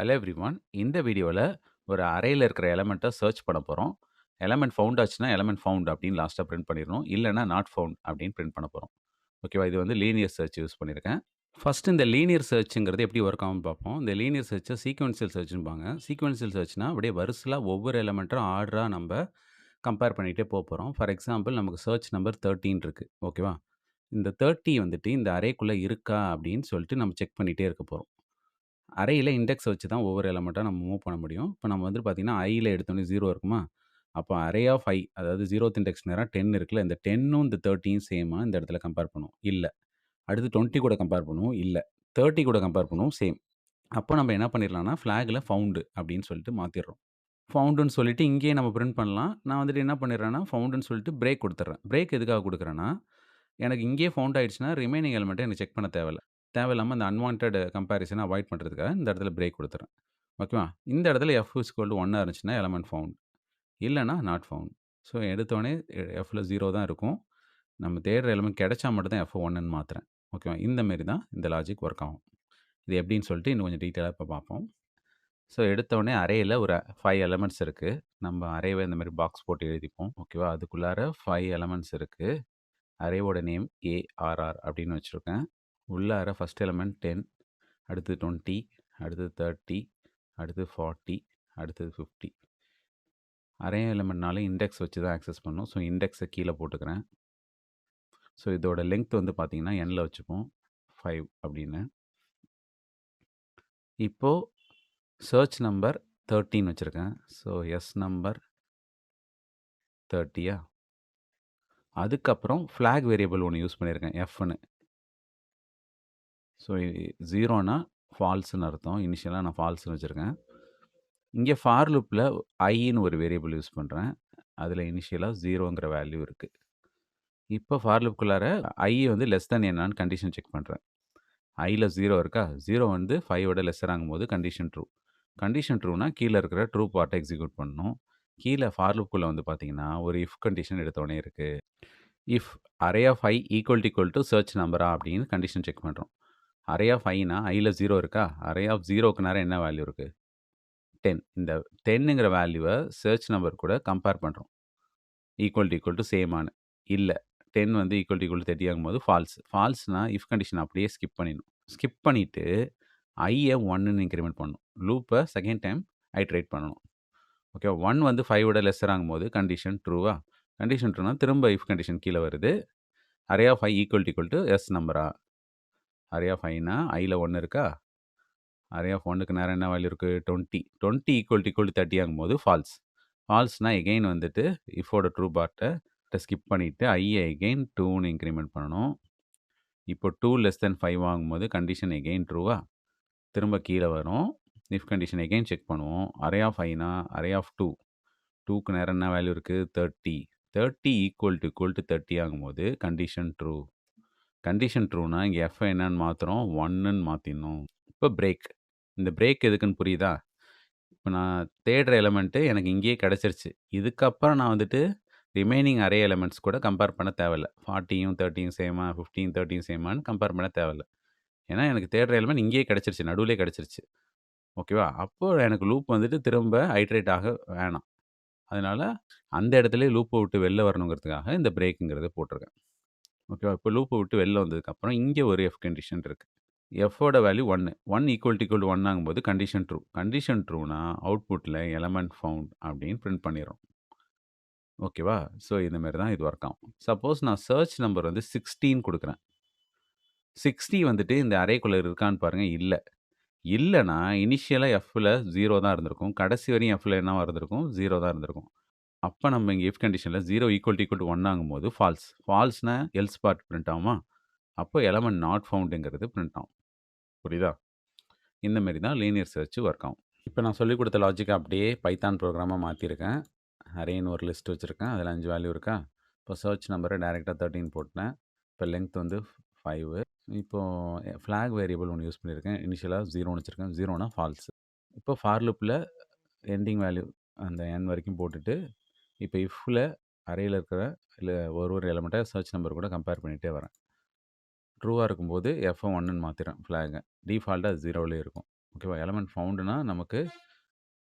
Hello everyone. இந்த வீடியோல ஒரு அரேல இருக்கிற எலிமெண்ட்ட சர்ச் பண்ண போறோம். எலிமெண்ட் ஃபவுண்ட் ஆச்சுன்னா, எலிமெண்ட் ஃபவுண்ட் அப்படின்னு லாஸ்ட்டா பிரிண்ட் பண்ணிறணும். இல்லன்னா நாட் ஃபவுண்ட் அப்படின்னு பிரிண்ட் பண்ண போறோம். ஓகேவா? இது வந்து லீனியர் சர்ச் யூஸ் பண்ணியிருக்கேன். ஃபர்ஸ்ட் இந்த லீனியர் சர்ச்ங்கிறது எப்படி ஒர்க் ஆகும்னு பார்ப்போம். இந்த லீனியர் சர்ச்ச சீக்வென்ஷியல் சர்ச்ம்பாங்க. சீக்வென்ஷியல் சர்ச்னா அப்படியே வரிசையா ஒவ்வொரு எலிமெண்ட்டும் ஆர்டரா நம்ப கம்பேர் பண்ணிட்டே போப்போறோம். ஃபார் எக்ஸாம்பிள் நமக்கு சர்ச் நம்பர் 13 இருக்கு. ஓகேவா? இந்த 30 வந்துட்டு இந்த அரேக்குள்ள இருக்கா அப்படின்னு சொல்லிட்டு நம்ம செக் பண்ணிட்டே இருக்க போறோம். அரேயில இண்டெக்ஸ் வச்சு தான் ஒவ்வொரு எலிமெண்ட்டா நம்ம மூவ் பண்ண முடியும். இப்ப நம்ம வந்து பார்த்தீங்கன்னா, ஐல எடுத்தோனே 0 இருக்குமா? அப்போ அரே ஆஃப் I அதாவது 0த் இண்டெக்ஸ் நேரா 10 இருக்குல்ல. இந்த 10ம் இந்த 30யும் சேமா இந்த இடத்துல கம்பேர் பண்ணுவோம். இல்ல. அடுத்து 20 கூட கம்பேர் பண்ணுவோம். இல்ல. 30 கூட கம்பேர் பண்ணுவோம். சேம். அப்போ நம்ம என்ன பண்ணிரலாம்னா, ஃபிளாக்ல ஃபவுண்ட் அப்படின்னு சொல்லிட்டு மாத்திர்றோம். ஃபவுண்டுன்னு சொல்லிட்டு இங்கேயே நம்ம பிரிண்ட் பண்ணலாம். நான் வந்துட்டு என்ன பண்ணிடுறேன்னா, ஃபவுண்டுன்னு சொல்லிட்டு பிரேக் குடுத்துர்றேன். பிரேக் எதுக்காக குடுக்குறேன்னா, எனக்கு இங்கேயே ஃபவுண்ட் ஆயிடுச்சுன்னா, ரிமைனிங் எலிமெண்ட்ட எனக்கு செக் பண்ண தேவையில்ல. தேவையில்லாம அந்த அன்வான்டட் கம்பேரிசன அவாய்ட் பண்றதுக்காக இந்த இடத்துல பிரேக் குடுத்துர்றேன். ஓகேவா? இந்த இடத்துல F = 1 இருந்துச்சுன்னா எலிமெண்ட் ஃபவுண்ட். இல்லன்னா நாட் ஃபவுண்ட். ஸோ எடுத்தோனே Fல 0 தான் இருக்கும். நம்ம தேடுற எலிமெண்ட் கிடைச்சா மட்டும் தான் F 1ன்னு மாத்துறேன். ஓகேவா? இந்த மாரி தான் இந்த லாஜிக் ஒர்க் ஆகும். இது எப்படின்னு சொல்லிட்டு இன்னும் கொஞ்சம் டீட்டெயிலா இப்ப பார்ப்போம். ஸோ எடுத்தோனே அரேல ஒரு 5 எலிமெண்ட்ஸ் இருக்கு. நம்ம அரேவ இந்த மாரி பாக்ஸ் போட்டு எழுதிப்போம். ஓகேவா? அதுக்குள்ளார 5 எலிமெண்ட்ஸ் இருக்கு. அரேவோட நேம் ARR அப்படின்னு வச்சிருக்கேன். உள்ளார ஃபர்ஸ்ட் எலிமெண்ட் 10, அடுத்து 20, அடுத்து 30, அடுத்து 40, அடுத்தது 50. அரே எலிமெண்ட்னாலே இண்டெக்ஸ் வச்சு தான் ஆக்சஸ் பண்ணணும். ஸோ இண்டெக்ஸ கீழ போட்டுக்கிறேன். ஸோ இதோட லெங்த் வந்து பார்த்தீங்கன்னா, nல வச்சுப்போம். 5 அப்படின்னு. இப்போ சர்ச் நம்பர் 13 வச்சிருக்கேன். ஸோ எஸ் நம்பர் 30யா? அதுக்கப்புறம் ஃபிளாக் வேரியபிள் ஒண்ணு யூஸ் பண்ணியிருக்கேன். Fன்னு. ஸோ 0ன்னா ஃபால்ஸ்ன்னு அர்த்தம். இனிஷியலா நான் ஃபால்ஸ்ன்னு வச்சிருக்கேன். இங்க ஃபார் லூப்ல ஐன்னு ஒரு வேரியபிள் யூஸ் பண்றேன். அதுல இனிஷியலா 0ங்கிற வேல்யூ இருக்கு. இப்போ ஃபார் லூப்குள்ளார I வந்து லெஸ் தென் என்னான்னு கண்டிஷன் செக் பண்றேன். Iல 0 இருக்கா? 0 வந்து 5 விட லெஸ்ஸர் ஆகும்போது கண்டிஷன் ட்ரூ. கண்டிஷன் ட்ரூனா கீழ இருக்கிற ட்ரூ பார்ட்ட எக்ஸிக்யூட் பண்ணணும். கீழ ஃபார் லூப்குள்ள வந்து பார்த்தீங்கன்னா, ஒரு இஃப் கண்டிஷன் எடுத்தோனே இருக்கு. If array of I equal to search நம்பரா அப்படின்னு கண்டிஷன் செக் பண்றோம். அரே ஆஃப் Iனா Iல 0 இருக்கா? அரே ஆஃப் 0க்கு நேரா என்ன வேல்யூ இருக்கு? 10. இந்த 10ங்கிற வேல்யூவ சர்ச் நம்பர் கூட கம்பேர் பண்றோம். ஈக்குவல் டூ சேமான்னு. இல்ல. 10 வந்து ஈக்குவல் டூ 30 ஆகும்போது ஃபால்ஸ். ஃபால்ஸ்னா இஃப் கண்டிஷன் அப்படியே ஸ்கிப் பண்ணிடணும். ஸ்கிப் பண்ணிட்டு ஐய 1ன்னு இன்கிரிமெண்ட் பண்ணணும். லூப்ப செகண்ட் டைம் ஐட்ரேட் பண்ணணும். ஓகே. 1 வந்து 5 விட லெஸ்ஸர் ஆகும்போது கண்டிஷன் ட்ரூவா? கண்டிஷன் ட்ரூனா திரும்ப இஃப் கண்டிஷன் கீழ வருது. Array of I equal to S நம்பரா? அரே ஆஃப் Iனா Iல 1 இருக்கா? அரே ஆஃப் 1க்கு நேரா என்ன வேல்யூ இருக்கு? 20. 20 ஈக்குவல் டூ 30 ஆகும்போது ஃபால்ஸ். ஃபால்ஸ்னா எகைன் வந்துட்டு இஃப்போட ட்ரூ பார்ட்ட ஸ்கிப் பண்ணிட்டு ஐய எகைன் 2ன்னு இன்கிரிமெண்ட் பண்ணணும். இப்போ 2 லெஸ் தென் 5 ஆகும்போது கண்டிஷன் எகைன் ட்ரூவா? திரும்ப கீழ வரும். இஃப் கண்டிஷன் எகைன் செக் பண்ணுவோம். அரே ஆஃப் Iனா அரே ஆஃப் 2. 2க்கு நேரா என்ன வேல்யூ இருக்கு? 30. 30 ஈக்குவல் டூ 30 ஆகும்போது கண்டிஷன் ட்ரூ. கண்டிஷன் ட்ரூனா இங்க F என்னன்னு மாத்துறோம்? 1ன்னு மாத்திடணும். இப்போ பிரேக். இந்த பிரேக் எதுக்குன்னு புரியுதா? இப்ப நான் தேடுற எலிமெண்ட் எனக்கு இங்கேயே கிடைச்சிருச்சு. இதுக்கப்புறம் நான் வந்துட்டு ரிமைனிங் அரே எலிமெண்ட்ஸ் கூட கம்பேர் பண்ண தேவையில்ல. 40யும் 30யும் சேமா, 15யும் 30யும் சேமான்னு கம்பேர் பண்ண தேவையில்ல. ஏன்னா எனக்கு தேடுற எலிமெண்ட் இங்கேயே கிடைச்சிருச்சு. நடுவுலயே கிடைச்சிருச்சு. ஓகேவா? அப்போ எனக்கு லூப் வந்துட்டு திரும்ப ஐட்ரேட் ஆக வேணாம். அதனால அந்த இடத்துலயே லூப்ப விட்டு வெளில வரணுங்கிறதுக்காக இந்த பிரேக்குங்கிறத போட்டிருக்கேன். ஓகேவா? இப்போ லூப்ப விட்டு வெளில வந்ததுக்கப்புறம் இங்க ஒரு எஃப் கண்டிஷன் இருக்கு. எஃப்போட வேல்யூ 1. 1 ஈக்குவல் டூ 1 ஆகும்போது கண்டிஷன் ட்ரூ. கண்டிஷன் ட்ரூனா அவுட்புட்ல எலிமெண்ட் ஃபவுண்ட் அப்படின்னு பிரிண்ட் பண்ணிரும். ஓகேவா? ஸோ இந்த மாரி தான் இது ஒர்க் ஆகும். சப்போஸ் நான் சர்ச் நம்பர் வந்து 16 குடுக்குறேன். 60 வந்துட்டு இந்த அரேக்குள்ள இருக்கான்னு பாருங்க. இல்ல. இல்லன்னா இனிஷியலா Fல 0 தான் இருந்திருக்கும். கடைசி வரையும் Fல என்னவா இருந்திருக்கும்? 0 தான் இருந்திருக்கும். அப்ப நம்ம இங்க இஃப் கண்டிஷன்ல 0 ஈக்குவல் டூ 1 ஆகும்போது ஃபால்ஸ். ஃபால்ஸ்னா எல்ஸ் பார்ட் பிரிண்ட் ஆகுமா? அப்போ எலிமெண்ட் நாட் ஃபவுண்ட்ங்கிறது பிரிண்ட் ஆகும். புரியுதா? இந்த மாரி தான் லீனியர் சர்ச் ஒர்க் ஆகும். இப்ப நான் சொல்லிக் குடுத்த லாஜிக்க அப்படியே பைத்தான் புரோகிராமா மாத்தியிருக்கேன். அரேன்னு ஒரு லிஸ்ட் வச்சிருக்கேன். அதில 5 வேல்யூ இருக்கா? இப்போ சர்ச் நம்பர டைரக்ட்டா 13 போட்டேன். இப்போ லெங்த் வந்து 5. இப்போ ஃபிளாக் வேரியபிள் ஒண்ணு யூஸ் பண்ணியிருக்கேன். இனிஷியலா 0ன்னு வச்சிருக்கேன். 0னா ஃபால்ஸ். இப்போ ஃபார் லூப்ல எண்டிங் வேல்யூ அந்த n வரைக்கும் போட்டுட்டு, இப்போ இஃப்ல அரேல இருக்கிற இல்ல ஒரு எலிமெண்ட்ட சர்ச் நம்பர் கூட கம்பேர் பண்ணிட்டே வரேன். ட்ரூவா இருக்கும்போது F1ன்னு மாத்திறேன் ஃபிளாக. டிஃபால்ட்டா அது 0லயே இருக்கும். ஓகேவா? எலிமெண்ட் ஃபவுண்டுனா நமக்கு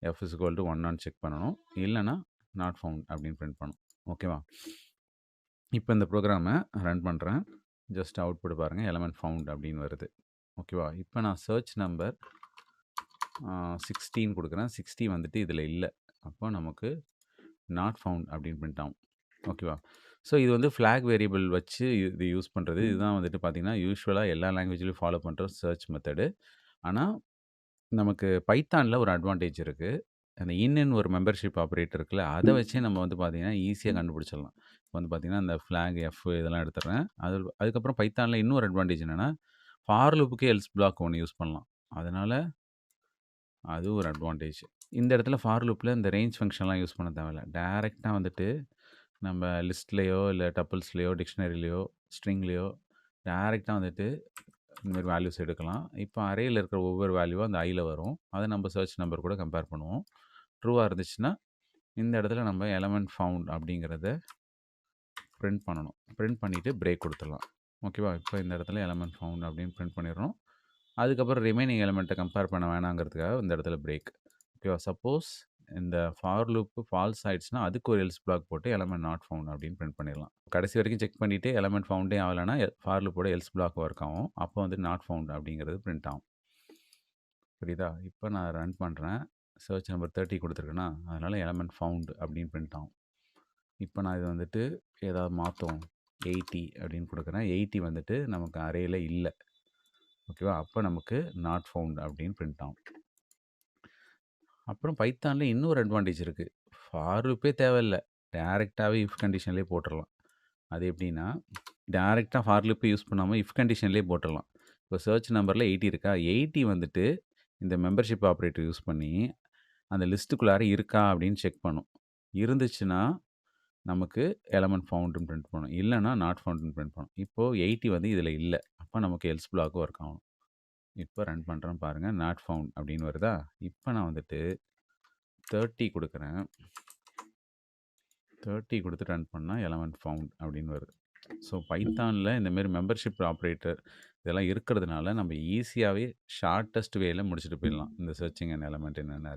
F is equal to 1 check பண்ணணும். இல்லைன்னா நாட் ஃபவுண்ட் அப்படின்னு பிரிண்ட் பண்ணணும். ஓகேவா? இப்போ இந்த ப்ரோக்ராமை ரன் பண்ணுறேன். ஜஸ்ட் அவுட்புட் பாருங்கள், எலிமெண்ட் ஃபவுண்ட் அப்படின்னு வருது. ஓகேவா? இப்போ நான் சர்ச் நம்பர் 16 கொடுக்குறேன். 60 வந்துட்டு இதில் இல்லை. அப்போ நமக்கு நாட் ஃபவுண்ட் அப்படின்னு பிரிண்ட் ஆகும். ஓகேவா? ஸோ இது வந்து ஃப்ளாக் வேரியபிள் வச்சு இது யூஸ் பண்ணுறது. இதுதான் வந்துட்டு பார்த்தீங்கன்னா யூஸ்வலாக எல்லா லாங்குவேஜ்லையும் ஃபாலோ பண்ணுற சர்ச் மெத்தடு. ஆனால் நமக்கு பைத்தானில் ஒரு அட்வான்டேஜ் இருக்குது. அந்த இன்னுன்னு ஒரு மெம்பர்ஷிப் ஆப்ரேட்டர் இருக்குல்ல, அதை வச்சே நம்ம வந்து பார்த்தீங்கன்னா ஈஸியாக கண்டுபிடிச்சிடலாம். இப்போ வந்து பார்த்தீங்கன்னா இந்த ஃப்ளாக் எஃப் இதெல்லாம் எடுத்துடுறேன். அதுக்கப்புறம் பைத்தானில் இன்னொரு அட்வான்டேஜ் என்னென்னா ஃபார் லூப்புக்கே எல்ஸ் பிளாக் ஒன்று யூஸ் பண்ணலாம். அதனால் அது ஒரு அட்வான்டேஜ். இந்த இடத்துல ஃபார் லூப்பில் இந்த ரேஞ்ச் ஃபங்க்ஷன்லாம் யூஸ் பண்ண தேவையில்ல. டைரெக்டாக வந்துட்டு நம்ம லிஸ்ட்லேயோ இல்லை டப்பிள்ஸ்லேயோ டிக்ஷனரிலேயோ ஸ்ட்ரிங்லேயோ டைரெக்டாக வந்துட்டு இந்த மாதிரி வேல்யூஸ் எடுக்கலாம். இப்போ அரேயில் இருக்கிற ஒவ்வொரு வேல்யூவும் அந்த ஐயில் வரும். அதை நம்ம சர்ச் நம்பர் கூட கம்பேர் பண்ணுவோம். ட்ரூவாக இருந்துச்சுன்னா இந்த இடத்துல நம்ம எலமெண்ட் ஃபவுண்ட் அப்படிங்கிறத பிரிண்ட் பண்ணணும். பிரிண்ட் பண்ணிவிட்டு பிரேக் கொடுத்துடலாம். ஓகேவா? இப்போ இந்த இடத்துல எலமெண்ட் ஃபவுண்ட் அப்படின்னு பிரிண்ட் பண்ணிடுறோம். அதுக்கப்புறம் ரிமைனிங் எலமெண்ட்டை கம்பேர் பண்ண வேணாங்கிறதுக்காக இந்த இடத்துல பிரேக். ஓகேவா? சப்போஸ் இந்த ஃபார் லூப்பு ஃபால்ஸ் ஆயிடுச்சுன்னா அதுக்கு ஒரு எல்ஸ் பிளாக் போட்டு எலமெண்ட் நாட் ஃபவுண்ட் அப்படின்னு பிரிண்ட் பண்ணிடலாம். கடைசி வரைக்கும் செக் பண்ணிவிட்டு எலமெண்ட் ஃபவுண்டே ஆகலைன்னா ஃபார் லூப்போட எல்ஸ் பிளாக் ஒர்க் ஆகும். அப்போ வந்து நாட் ஃபவுண்ட் அப்படிங்கிறது பிரிண்ட் ஆகும். புரியுதா? இப்போ நான் ரன் பண்ணுறேன். சர்ச் நம்பர் 30 கொடுத்துருக்கேன்னா அதனால் எலமெண்ட் ஃபவுண்ட் அப்படின்னு பிரிண்ட் ஆகும். இப்போ நான் இது வந்துட்டு ஏதாவது மாற்றும் 80 அப்படின்னு கொடுக்குறேன். 80 வந்துட்டு நமக்கு அரேயில் இல்லை. ஓகேவா? அப்போ நமக்கு நாட் ஃபவுண்ட் அப்படின்னு பிரிண்ட் ஆகும். அப்புறம் பைத்தானில் இன்னொரு அட்வான்டேஜ் இருக்குது. ஃபார் லூப்பே தேவையில்லை, டேரெக்டாகவே இஃப் கண்டிஷன்லேயே போட்டுடலாம். அது எப்படின்னா டேரெக்டாக ஃபார் லூப்பே யூஸ் பண்ணாமல் இஃப் கண்டிஷன்லேயே போட்டுடலாம். இப்போ சர்ச் நம்பரில் 80 இருக்கா, 80 வந்துட்டு இந்த மெம்பர்ஷிப் ஆப்ரேட்டர் யூஸ் பண்ணி அந்த லிஸ்ட்டுக்குள்ளார இருக்கா அப்படின்னு செக் பண்ணும். இருந்துச்சுன்னா நமக்கு எலமெண்ட் ஃபவுண்டுன்னு பிரிண்ட் பண்ணணும். இல்லைன்னா நாட் ஃபவுண்டுன்னு பிரிண்ட் பண்ணணும். இப்போது 80 வந்து இதில் இல்லை. அப்போ நமக்கு எல்ஸ் பிளாக் ஒர்க் ஆகணும். இப்போ ரன் பண்ணுறேன் பாருங்கள், நாட் ஃபவுண்ட் அப்படின்னு வருதா? இப்போ நான் வந்துட்டு 30 கொடுக்குறேன். 30 கொடுத்து ரன் பண்ணால் எலமெண்ட் ஃபவுண்ட் அப்படின்னு வருது. ஸோ பைத்தானில் இந்தமாரி மெம்பர்ஷிப் ஆப்ரேட்டர் இதெல்லாம் இருக்கிறதுனால நம்ம ஈஸியாகவே ஷார்ட்டஸ்ட் வேயில் முடிச்சுட்டு போயிடலாம் இந்த சர்ச்சிங் அண்ட் எலமெண்ட் என்னென்ன